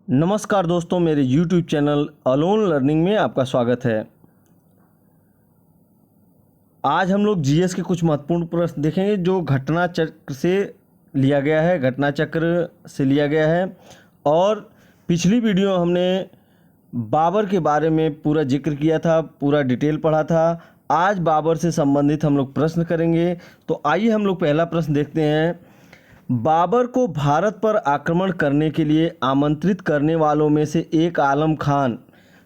नमस्कार दोस्तों, मेरे YouTube चैनल अलोन लर्निंग में आपका स्वागत है। आज हम लोग जीएस के कुछ महत्वपूर्ण प्रश्न देखेंगे जो घटना चक्र से लिया गया है, और पिछली वीडियो हमने बाबर के बारे में पूरा जिक्र किया था, पूरा डिटेल पढ़ा था। आज बाबर से संबंधित हम लोग प्रश्न करेंगे। तो आइए हम लोग पहला प्रश्न देखते हैं। बाबर को भारत पर आक्रमण करने के लिए आमंत्रित करने वालों में से एक आलम खान,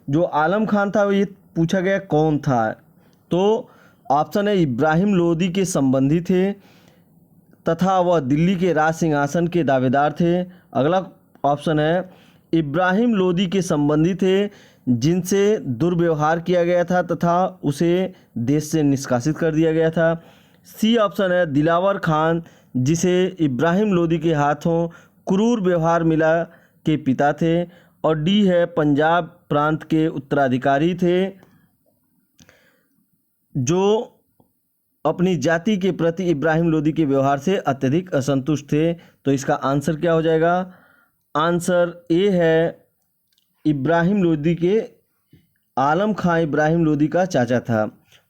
जो आलम खान था, ये पूछा गया कौन था। तो ऑप्शन है इब्राहिम लोदी के संबंधी थे तथा वह दिल्ली के राज सिंहासन के दावेदार थे। अगला ऑप्शन है इब्राहिम लोदी के संबंधी थे जिनसे दुर्व्यवहार किया गया था तथा उसे देश से निष्कासित कर दिया गया था। सी ऑप्शन है दिलावर खान, जिसे इब्राहिम लोदी के हाथों क्रूर व्यवहार मिला के पिता थे। और डी है पंजाब प्रांत के उत्तराधिकारी थे जो अपनी जाति के प्रति इब्राहिम लोदी के व्यवहार से अत्यधिक असंतुष्ट थे। तो इसका आंसर क्या हो जाएगा? आंसर ए है इब्राहिम लोदी के आलम खां इब्राहिम लोदी का चाचा था।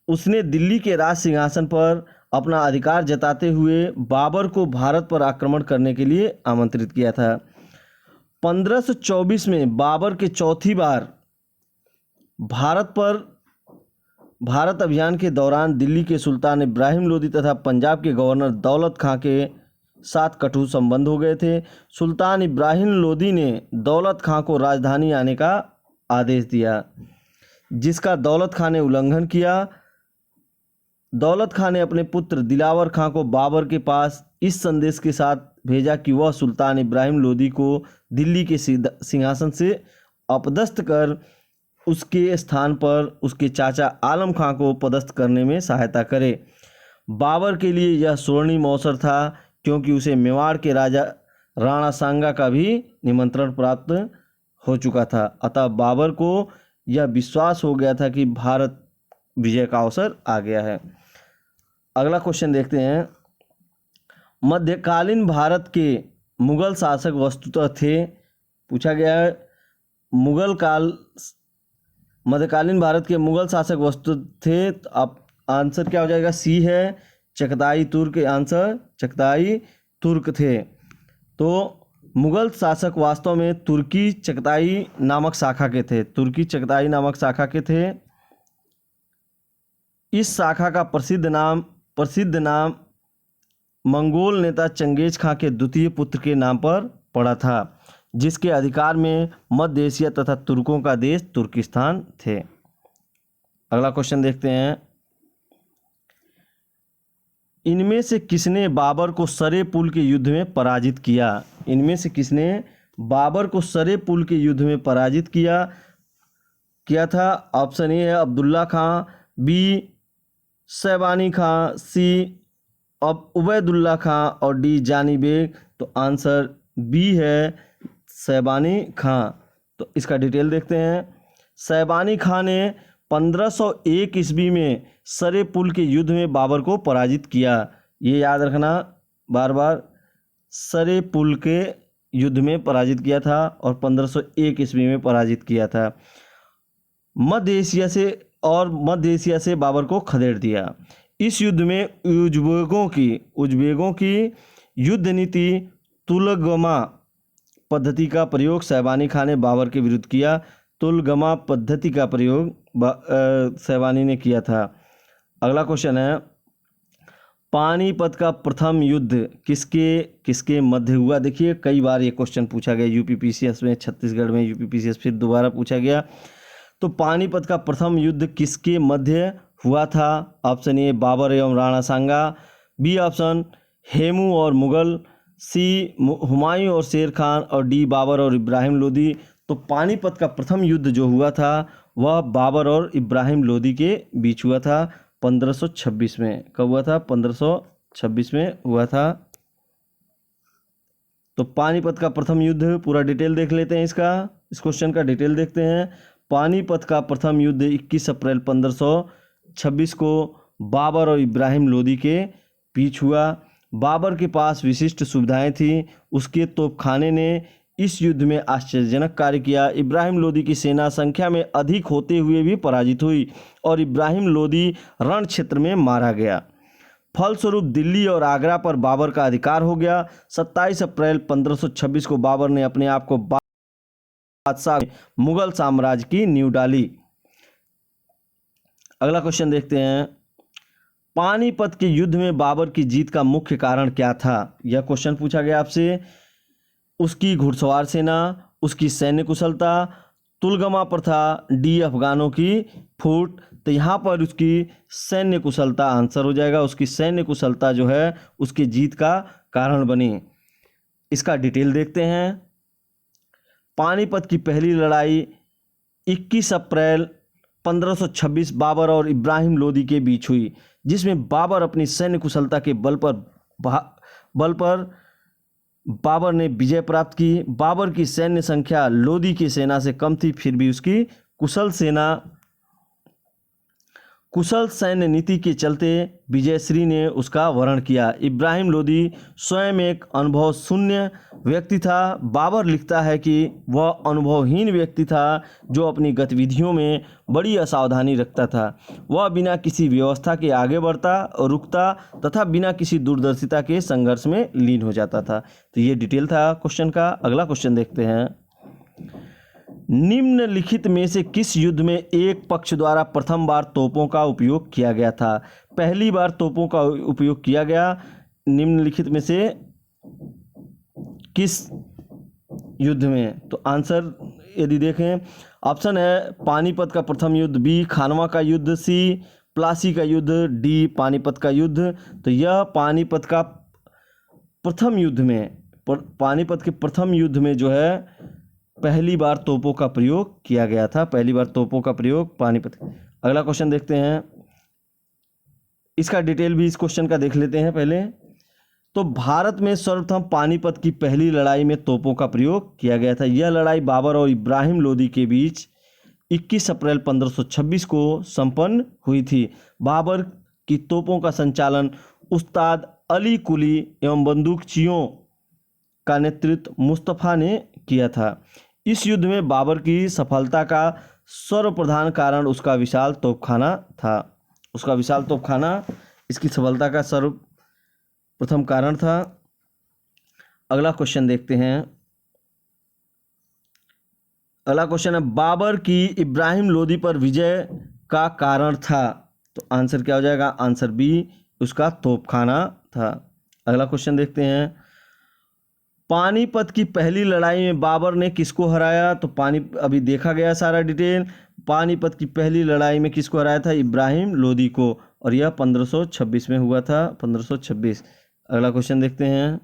उसने दिल्ली के राज सिंहासन पर अपना अधिकार जताते हुए बाबर को भारत पर आक्रमण करने के लिए आमंत्रित किया था। 1524 में बाबर के चौथी बार भारत अभियान के दौरान दिल्ली के सुल्तान इब्राहिम लोदी तथा पंजाब के गवर्नर दौलत खां के साथ कटु संबंध हो गए थे। सुल्तान इब्राहिम लोदी ने दौलत खां को राजधानी आने का आदेश दिया, जिसका दौलत खां ने उल्लंघन किया। दौलत खां ने अपने पुत्र दिलावर खां को बाबर के पास इस संदेश के साथ भेजा कि वह सुल्तान इब्राहिम लोदी को दिल्ली के सिंहासन से अपदस्थ कर उसके स्थान पर उसके चाचा आलम खां को पदस्थ करने में सहायता करे। बाबर के लिए यह स्वर्णिम अवसर था क्योंकि उसे मेवाड़ के राजा राणा सांगा का भी निमंत्रण प्राप्त हो चुका था। अतः बाबर को यह विश्वास हो गया था कि भारत विजय का अवसर आ गया है। अगला क्वेश्चन देखते हैं। मध्यकालीन भारत के मुगल शासक वस्तुतः थे, पूछा गया है मध्यकालीन भारत के मुगल शासक वस्तु थे। तो अब आंसर क्या हो जाएगा? सी है चगताई तुर्क। आंसर चगताई तुर्क थे। तो मुगल शासक वास्तव में तुर्की चगताई नामक शाखा के थे। इस शाखा का प्रसिद्ध नाम मंगोल नेता चंगेज खां के द्वितीय पुत्र के नाम पर पड़ा था, जिसके अधिकार में मध्य एशिया तथा तुर्कों का देश तुर्किस्तान थे। अगला क्वेश्चन देखते हैं। इनमें से किसने बाबर को सरे पुल के युद्ध में पराजित किया? था। ऑप्शन ए है अब्दुल्ला खां, बी शैबानी खां, सी अब उबैदुल्ला खां और डी जानी बेग। तो आंसर बी है शैबानी खां। तो इसका डिटेल देखते हैं। शैबानी खां ने 1501 ईस्वी में सरे पुल के युद्ध में बाबर को पराजित किया। ये याद रखना बार बार, सरे पुल के युद्ध में पराजित किया था और 1501 ईस्वी में पराजित किया था। मध्य एशिया से बाबर को खदेड़ दिया। इस युद्ध में उज्बेगों की युद्ध नीति तुलगमा पद्धति का प्रयोग शैबानी खां ने बाबर के विरुद्ध किया। तुलगमा पद्धति का प्रयोग शैबानी ने किया था। अगला क्वेश्चन है। पानीपत का प्रथम युद्ध किसके मध्य हुआ? देखिए कई बार ये क्वेश्चन पूछा गया यूपीपीसीएस में, छत्तीसगढ़ में यूपीपीसीएस फिर दोबारा पूछा गया। तो पानीपत का प्रथम युद्ध किसके मध्य हुआ था? ऑप्शन ए बाबर एवं राणा सांगा, बी ऑप्शन हेमू और मुगल, सी हुमायूं और शेर खान और डी बाबर और इब्राहिम लोदी। तो पानीपत का प्रथम युद्ध जो हुआ था वह बाबर और इब्राहिम लोदी के बीच हुआ था 1526 में। कब हुआ था? 1526 में हुआ था। तो पानीपत का प्रथम युद्ध पूरा डिटेल देख लेते हैं। इस क्वेश्चन का डिटेल देखते हैं। पानीपत का प्रथम युद्ध 21 अप्रैल 1526 को बाबर और इब्राहिम लोदी के बीच हुआ। बाबर के पास विशिष्ट सुविधाएं थीं। उसके तोपखाने ने इस युद्ध में आश्चर्यजनक कार्य किया। इब्राहिम लोदी की सेना संख्या में अधिक होते हुए भी पराजित हुई और इब्राहिम लोदी रण क्षेत्र में मारा गया। फलस्वरूप दिल्ली और आगरा पर बाबर का अधिकार हो गया। 27 अप्रैल 1526 को बाबर ने अपने आप को बादशाह मुगल साम्राज्य की नींव डाली। अगला क्वेश्चन देखते हैं, पानीपत के युद्ध में बाबर की जीत का मुख्य कारण क्या था? यह क्वेश्चन पूछा गया आपसे। उसकी घुड़सवार सेना, उसकी सैन्य कुशलता, तुलगमा प्रथा, डी अफगानों की फूट। तो यहाँ पर उसकी सैन्य कुशलता आंसर हो जाएगा। उसकी सैन्य कुशलता जो है उसकी जीत का कारण बनी। इसका डिटेल देखते हैं। पानीपत की पहली लड़ाई 21 अप्रैल 1526 बाबर और इब्राहिम लोदी के बीच हुई, जिसमें बाबर अपनी सैन्य कुशलता के बल पर बाबर ने विजय प्राप्त की। बाबर की सैन्य संख्या लोदी की सेना से कम थी, फिर भी उसकी कुशल सैन्य नीति के चलते विजयश्री ने उसका वर्ण किया। इब्राहिम लोदी स्वयं एक अनुभव शून्य व्यक्ति था। बाबर लिखता है कि वह अनुभवहीन व्यक्ति था जो अपनी गतिविधियों में बड़ी असावधानी रखता था। वह बिना किसी व्यवस्था के आगे बढ़ता और रुकता तथा बिना किसी दूरदर्शिता के संघर्ष में लीन हो जाता था। तो ये डिटेल था क्वेश्चन का। अगला क्वेश्चन देखते हैं, निम्नलिखित में से किस युद्ध में एक पक्ष द्वारा प्रथम बार तोपों का उपयोग किया गया था? पहली बार तोपों का उपयोग किया गया निम्नलिखित में से किस युद्ध में? तो आंसर यदि देखें, ऑप्शन है पानीपत का प्रथम युद्ध, बी खानवा का युद्ध, सी प्लासी का युद्ध, डी पानीपत का युद्ध। तो यह पानीपत के प्रथम युद्ध में जो है पहली बार तोपों का प्रयोग किया गया था। पहली बार तोपों का प्रयोग पानीपत। अगला क्वेश्चन देखते हैं, इसका डिटेल भी इस क्वेश्चन का देख लेते हैं पहले। तो भारत में सर्वप्रथम पानीपत की पहली लड़ाई में तोपों का प्रयोग किया गया था। यह लड़ाई बाबर और इब्राहिम लोदी के बीच 21 अप्रैल 1526 को संपन्न हुई थी। बाबर की तोपों का संचालन उस्ताद अली कुली एवं बंदूकचियों का नेतृत्व मुस्तफ़ा ने किया था। इस युद्ध में बाबर की सफलता का सर्वप्रधान कारण उसका विशाल तोपखाना था। उसका विशाल तोपखाना इसकी सफलता का सर्वप्रथम कारण था। अगला क्वेश्चन देखते हैं। अगला क्वेश्चन है, बाबर की इब्राहिम लोदी पर विजय का कारण था। तो आंसर क्या हो जाएगा? आंसर बी, उसका तोपखाना था। अगला क्वेश्चन देखते हैं, पानीपत की पहली लड़ाई में बाबर ने किसको हराया? तो अभी देखा गया सारा डिटेल। पानीपत की पहली लड़ाई में किसको हराया था? इब्राहिम लोदी को, और यह 1526 में हुआ था, 1526। अगला क्वेश्चन देखते हैं,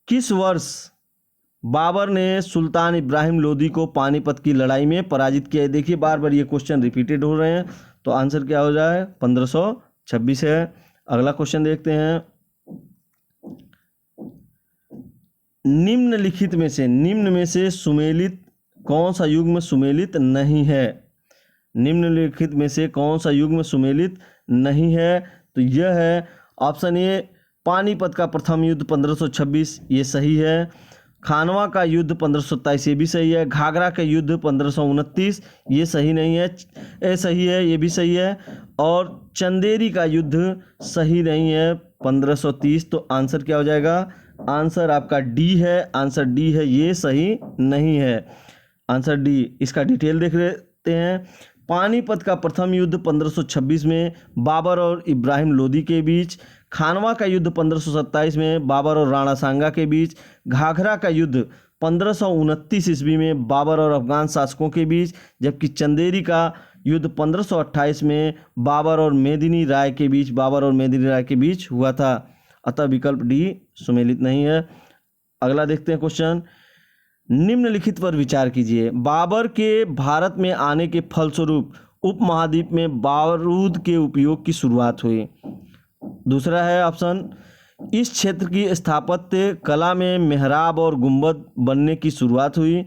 किस वर्ष बाबर ने सुल्तान इब्राहिम लोदी को पानीपत की लड़ाई में पराजित किया? देखिए बार बार ये क्वेश्चन रिपीटेड हो रहे हैं, तो आंसर क्या हो जाए? 1526 है। अगला क्वेश्चन देखते हैं, निम्न में से सुमेलित कौन सा युग्म सुमेलित नहीं है? निम्नलिखित में से कौन सा युग्म सुमेलित नहीं है? तो यह है ऑप्शन ए, पानीपत का प्रथम युद्ध 1526, ये सही है। खानवा का युद्ध 1527, ये भी सही है। घाघरा का युद्ध 1529, ये सही नहीं है, सही है, ये भी सही है। और चंदेरी का युद्ध सही नहीं है, 1530। तो आंसर क्या हो जाएगा? आंसर आपका डी है। आंसर डी है, ये सही नहीं है। Answer D. इसका डिटेल देख लेते हैं। पानीपत का प्रथम युद्ध 1526 में बाबर और इब्राहिम लोदी के बीच। खानवा का युद्ध 1527 में बाबर और राणा सांगा के बीच। घाघरा का युद्ध 1529 ईस्वी में बाबर और अफगान शासकों के बीच। जबकि चंदेरी का युद्ध 1528 में बाबर और मेदिनी राय के बीच हुआ था। अतः विकल्प डी सुमेलित नहीं है। अगला देखते हैं क्वेश्चन, निम्नलिखित पर विचार कीजिए। बाबर के भारत में आने के फलस्वरूप उपमहाद्वीप में बारूद के उपयोग की शुरुआत हुई। दूसरा है ऑप्शन, इस क्षेत्र की स्थापत्य कला में मेहराब और गुंबद बनने की शुरुआत हुई।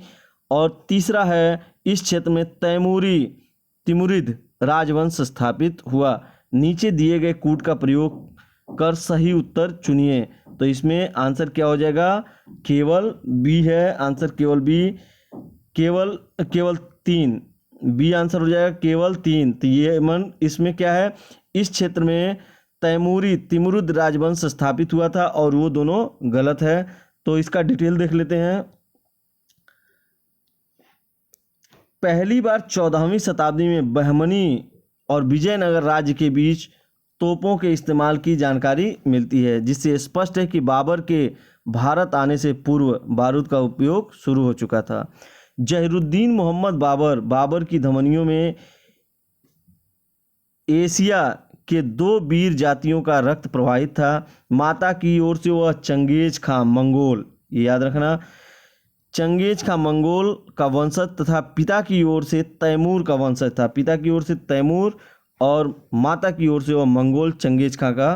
और तीसरा है, इस क्षेत्र में तिमुरिद राजवंश स्थापित हुआ। नीचे दिए गए कूट का प्रयोग कर सही उत्तर चुनिए। तो इसमें आंसर क्या हो जाएगा, केवल बी है आंसर, केवल बी, केवल केवल 3, बी आंसर हो जाएगा केवल 3। तो ये मन इसमें क्या है, इस क्षेत्र में तैमूरी तिमुरुद राजवंश स्थापित हुआ था और वो दोनों गलत है। तो इसका डिटेल देख लेते हैं। पहली बार 14वीं शताब्दी में बहमनी और विजयनगर राज्य के बीच तोपों के इस्तेमाल की जानकारी मिलती है, जिससे स्पष्ट है कि बाबर के भारत आने से पूर्व बारूद का उपयोग शुरू हो चुका था। जहीरुद्दीन मोहम्मद बाबर, बाबर की धमनियों में एशिया के 2 वीर जातियों का रक्त प्रवाहित था। माता की ओर से वह चंगेज खां मंगोल, ये याद रखना, चंगेज खां मंगोल का वंशज तथा पिता की ओर से तैमूर का वंशज था। पिता की ओर से तैमूर और माता की ओर से वह मंगोल चंगेज खां का।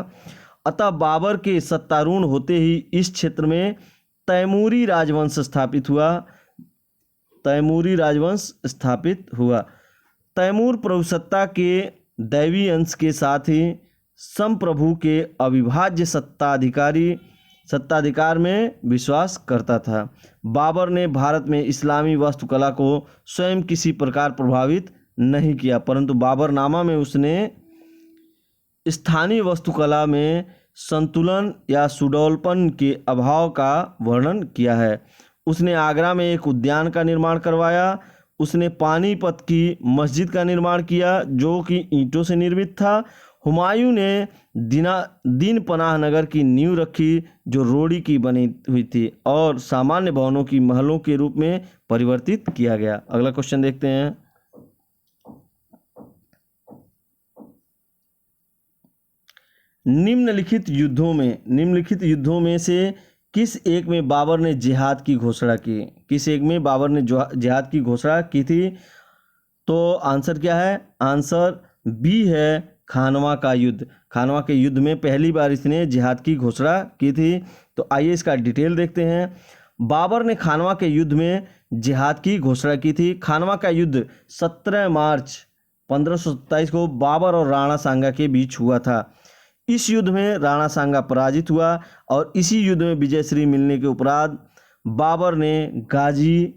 अतः बाबर के सत्तारूढ़ होते ही इस क्षेत्र में तैमूरी राजवंश स्थापित हुआ। तैमूरी राजवंश स्थापित हुआ। तैमूर प्रभुसत्ता के दैवी अंश के साथ ही संप्रभु के अविभाज्य सत्ताधिकार में विश्वास करता था। बाबर ने भारत में इस्लामी वास्तुकला को स्वयं किसी प्रकार प्रभावित नहीं किया, परंतु बाबरनामा में उसने स्थानीय वास्तुकला में संतुलन या सुडौलपन के अभाव का वर्णन किया है। उसने आगरा में एक उद्यान का निर्माण करवाया। उसने पानीपत की मस्जिद का निर्माण किया जो कि ईंटों से निर्मित था। हुमायूं ने दीन पनाह नगर की नींव रखी जो रोड़ी की बनी हुई थी और सामान्य भवनों की महलों के रूप में परिवर्तित किया गया। अगला क्वेश्चन देखते हैं। निम्नलिखित युद्धों में से किस एक में बाबर ने जिहाद की घोषणा की? किस एक में बाबर ने जिहाद की घोषणा की थी? तो आंसर क्या है? आंसर बी है, खानवा का युद्ध। खानवा के युद्ध में पहली बार इसने जिहाद की घोषणा की थी। तो आइए इसका डिटेल देखते हैं। बाबर ने खानवा के युद्ध में जिहाद की घोषणा की थी। खानवा का युद्ध 17 मार्च 1527 को बाबर और राणा सांगा के बीच हुआ था। इस युद्ध में राणा सांगा पराजित हुआ और इसी युद्ध में विजयश्री मिलने के उपरांत बाबर ने गाजी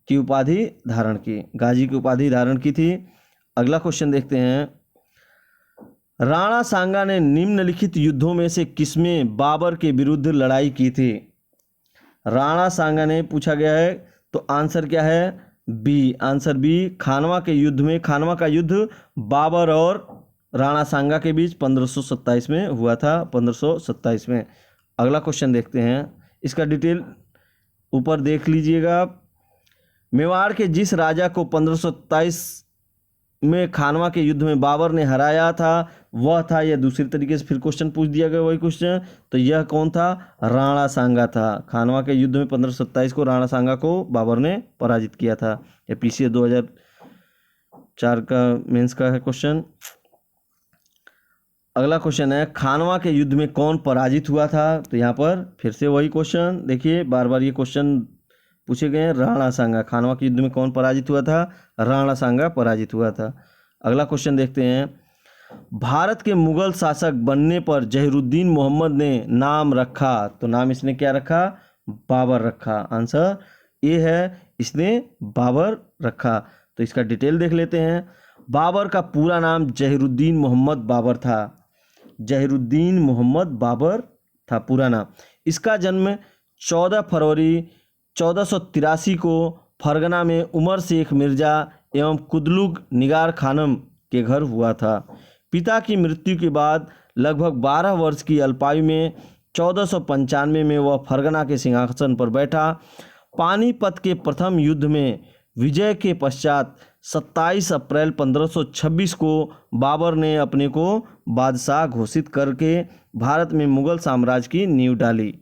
की उपाधि धारण की थी। अगला क्वेश्चन देखते हैं। राणा सांगा ने निम्नलिखित युद्धों में से किसमें बाबर के विरुद्ध लड़ाई की थी? राणा सांगा ने पूछा गया है, तो आंसर क्या है? बी, आंसर बी, खानवा के युद्ध में। खानवा का युद्ध बाबर और राणा सांगा के बीच 1527 में हुआ था, 1527 में। अगला क्वेश्चन देखते हैं, इसका डिटेल ऊपर देख लीजिएगा। मेवाड़ के जिस राजा को 1527 में खानवा के युद्ध में बाबर ने हराया था वह था, यह दूसरी तरीके से फिर क्वेश्चन पूछ दिया गया वही क्वेश्चन, तो यह कौन था? राणा सांगा था। खानवा के युद्ध में 1527 को राणा सांगा को बाबर ने पराजित किया था। यह पीसीएस 2004 का मेंस का है क्वेश्चन। अगला क्वेश्चन है, खानवा के युद्ध में कौन पराजित हुआ था? तो यहाँ पर फिर से वही क्वेश्चन, देखिए बार बार ये क्वेश्चन पूछे गए हैं। राणा सांगा, खानवा के युद्ध में कौन पराजित हुआ था? राणा सांगा पराजित हुआ था। अगला क्वेश्चन देखते हैं। भारत के मुगल शासक बनने पर जहीरुद्दीन मोहम्मद ने नाम रखा, तो नाम इसने क्या रखा? बाबर रखा। आंसर ए है, इसने बाबर रखा। तो इसका डिटेल देख लेते हैं। बाबर का पूरा नाम जहीरुद्दीन मोहम्मद बाबर था। जहीरुद्दीन मोहम्मद बाबर था पूरा नाम। इसका जन्म 14 फरवरी 1483 को फरगना में उमर शेख मिर्जा एवं कुदलुग निगार खानम के घर हुआ था। पिता की मृत्यु के बाद लगभग 12 वर्ष की अल्पायु में 1495 में वह फरगना के सिंहासन पर बैठा। पानीपत के प्रथम युद्ध में विजय के पश्चात 27 अप्रैल 1526 को बाबर ने अपने को बादशाह घोषित करके भारत में मुगल साम्राज्य की नींव डाली।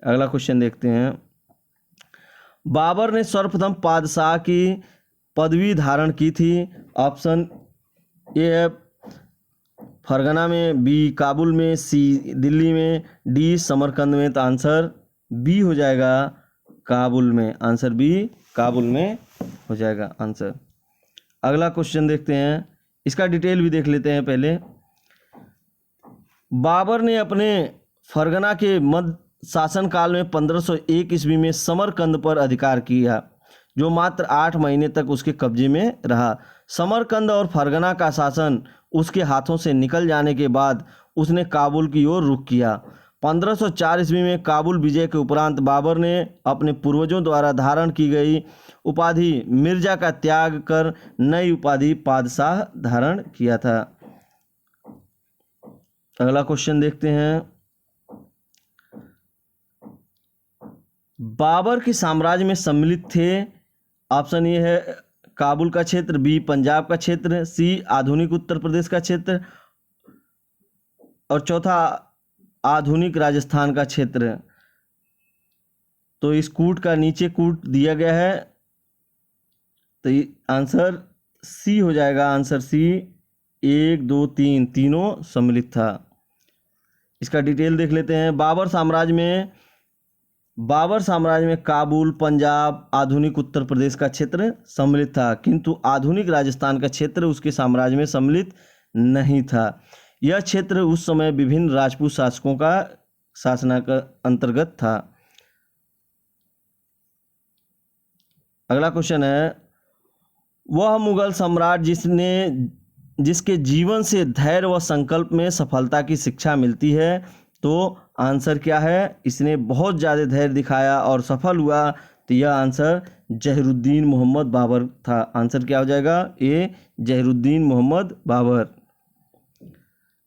अगला क्वेश्चन देखते हैं। बाबर ने सर्वप्रथम बादशाह की पदवी धारण की थी। ऑप्शन ए है फरगना में, बी काबुल में, सी दिल्ली में, डी समरकंद में। तो आंसर बी हो जाएगा काबुल में। आंसर बी काबुल में हो जाएगा आंसर। अगला क्वेश्चन देखते हैं, इसका डिटेल भी देख लेते हैं पहले। बाबर ने अपने फरगना के मध्य शासनकाल में 1501 ईस्वी में समरकंद पर अधिकार किया, जो मात्र 8 महीने तक उसके कब्जे में रहा। समरकंद और फरगना का शासन उसके हाथों से निकल जाने के बाद उसने काबुल की ओर रुख किया। 1504 ईस्वी में काबुल विजय के उपरांत बाबर ने अपने पूर्वजों द्वारा धारण की गई उपाधि मिर्जा का त्याग कर नई उपाधि पादशाह धारण किया था। अगला क्वेश्चन देखते हैं। बाबर के साम्राज्य में सम्मिलित थे, ऑप्शन ए है काबुल का क्षेत्र, बी पंजाब का क्षेत्र, सी आधुनिक उत्तर प्रदेश का क्षेत्र और चौथा आधुनिक राजस्थान का क्षेत्र। तो इस कूट का नीचे कूट दिया गया है, तो आंसर सी हो जाएगा। आंसर सी 1 2 3 तीनों सम्मिलित था। इसका डिटेल देख लेते हैं। बाबर साम्राज्य में काबुल, पंजाब, आधुनिक उत्तर प्रदेश का क्षेत्र सम्मिलित था, किंतु आधुनिक राजस्थान का क्षेत्र उसके साम्राज्य में सम्मिलित नहीं था। यह क्षेत्र उस समय विभिन्न राजपूत शासकों का शासन का अंतर्गत था। अगला क्वेश्चन है, वह मुगल सम्राट जिसके जीवन से धैर्य व संकल्प में सफलता की शिक्षा मिलती है, तो आंसर क्या है? इसने बहुत ज़्यादा धैर्य दिखाया और सफल हुआ, तो यह आंसर जहीरुद्दीन मोहम्मद बाबर था। आंसर क्या हो जाएगा? ए जहीरुद्दीन मोहम्मद बाबर।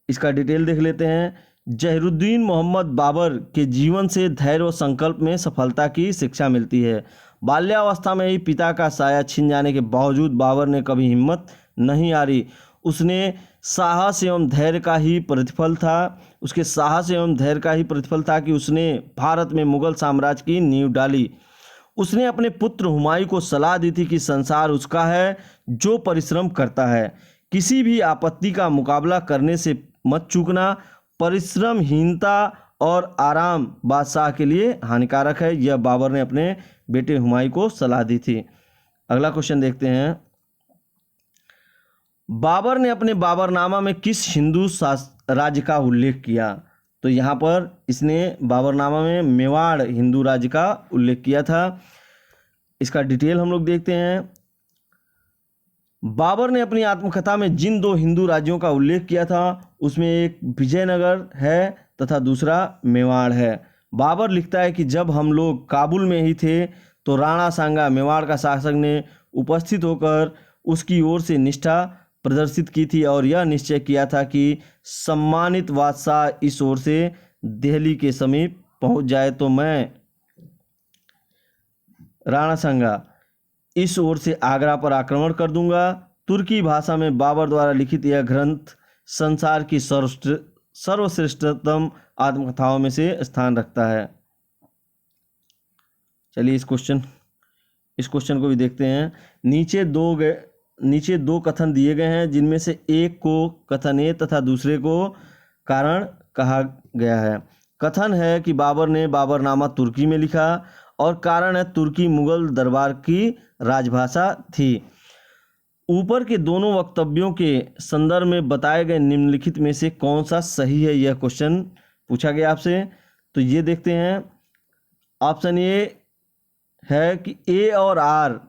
इसका डिटेल देख लेते हैं। जहीरुद्दीन मोहम्मद बाबर के जीवन से धैर्य व संकल्प में सफलता की शिक्षा मिलती है। बाल्यावस्था में ही पिता का साया छिन जाने के बावजूद बाबर ने कभी हिम्मत नहीं हारी। उसने साहस एवं धैर्य का ही प्रतिफल था कि उसने भारत में मुगल साम्राज्य की नींव डाली। उसने अपने पुत्र हुमायूं को सलाह दी थी कि संसार उसका है जो परिश्रम करता है। किसी भी आपत्ति का मुकाबला करने से मत चूकना। परिश्रमहीनता और आराम बादशाह के लिए हानिकारक है। यह बाबर ने अपने बेटे हुमायूं को सलाह दी थी। अगला क्वेश्चन देखते हैं। बाबर ने अपने बाबरनामा में किस हिंदू राज्य का उल्लेख किया? तो यहाँ पर इसने बाबरनामा में मेवाड़ हिंदू राज्य का उल्लेख किया था। इसका डिटेल हम लोग देखते हैं। बाबर ने अपनी आत्मकथा में जिन 2 हिंदू राज्यों का उल्लेख किया था, उसमें एक विजयनगर है तथा दूसरा मेवाड़ है। बाबर लिखता है कि जब हम लोग काबुल में ही थे तो राणा सांगा मेवाड़ का शासक ने उपस्थित होकर उसकी ओर से निष्ठा प्रदर्शित की थी और यह निश्चय किया था कि सम्मानित बादशाह इस ओर से दिल्ली के समीप पहुंच जाए तो मैं राणा सांगा इस ओर से आगरा पर आक्रमण कर दूंगा। तुर्की भाषा में बाबर द्वारा लिखित यह ग्रंथ संसार की सर्वश्रेष्ठतम आत्मकथाओं में से स्थान रखता है। चलिए इस क्वेश्चन को भी देखते हैं। नीचे दो कथन दिए गए हैं, जिनमें से एक को कथन ए तथा दूसरे को कारण कहा गया है। कथन है कि बाबर ने बाबरनामा तुर्की में लिखा और कारण है तुर्की मुगल दरबार की राजभाषा थी। ऊपर के दोनों वक्तव्यों के संदर्भ में बताए गए निम्नलिखित में से कौन सा सही है? यह क्वेश्चन पूछा गया आपसे। तो ये देखते हैं। ऑप्शन ए है कि ए और आर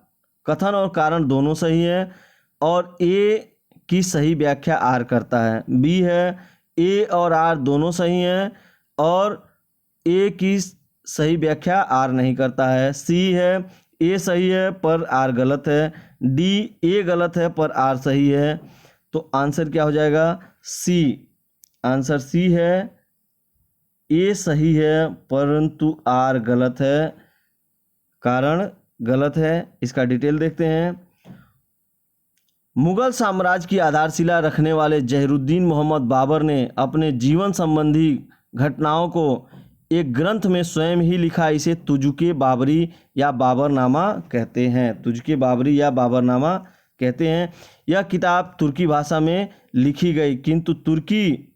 कथन और कारण दोनों सही है और ए की सही व्याख्या आर करता है। बी है ए और आर दोनों सही हैं और ए की सही व्याख्या आर नहीं करता है। सी है ए सही है पर आर गलत है। डी ए गलत है पर आर सही है। तो आंसर क्या हो जाएगा? सी। आंसर सी है, ए सही है परंतु आर गलत है, कारण गलत है। इसका डिटेल देखते हैं। मुगल साम्राज्य की आधारशिला रखने वाले जहीरुद्दीन मोहम्मद बाबर ने अपने जीवन संबंधी घटनाओं को एक ग्रंथ में स्वयं ही लिखा। इसे तुजुके बाबरी या बाबरनामा कहते हैं। तुजुके बाबरी या बाबरनामा कहते हैं। यह किताब तुर्की भाषा में लिखी गई, किंतु तुर्की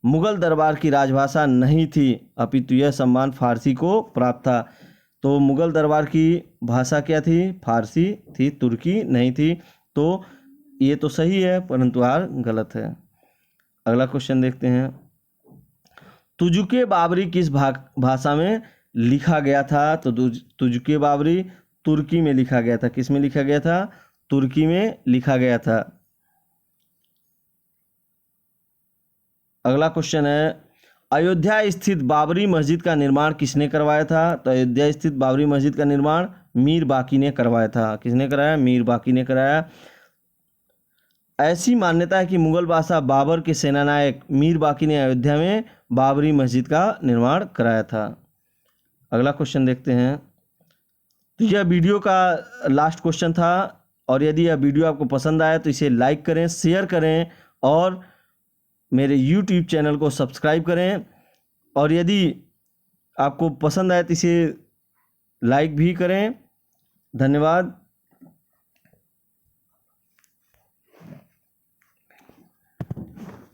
मुगल दरबार की राजभाषा नहीं थी, अपितु यह सम्मान फारसी को प्राप्त था। तो मुगल दरबार की भाषा क्या थी? फारसी थी, तुर्की नहीं थी। तो ये तो सही है परंतु आर गलत है। अगला क्वेश्चन देखते हैं। तुजुके बाबरी किस भाषा में लिखा गया था? तो तुजुके बाबरी तुर्की में लिखा गया था। किस में लिखा गया था? तुर्की में लिखा गया था। अगला क्वेश्चन है, अयोध्या स्थित बाबरी मस्जिद का निर्माण किसने करवाया था? तो अयोध्या स्थित बाबरी मस्जिद का निर्माण मीर बाकी ने करवाया था। किसने कराया? मीर बाकी ने कराया। ऐसी मान्यता है कि मुगल बादशाह बाबर के सेनानायक मीर बाकी ने अयोध्या में बाबरी मस्जिद का निर्माण कराया था। अगला क्वेश्चन देखते हैं। तो यह वीडियो का लास्ट क्वेश्चन था, और यदि यह वीडियो आपको पसंद आया तो इसे लाइक करें, शेयर करें और मेरे YouTube चैनल को सब्सक्राइब करें। और यदि आपको पसंद आए तो इसे लाइक भी करें। धन्यवाद।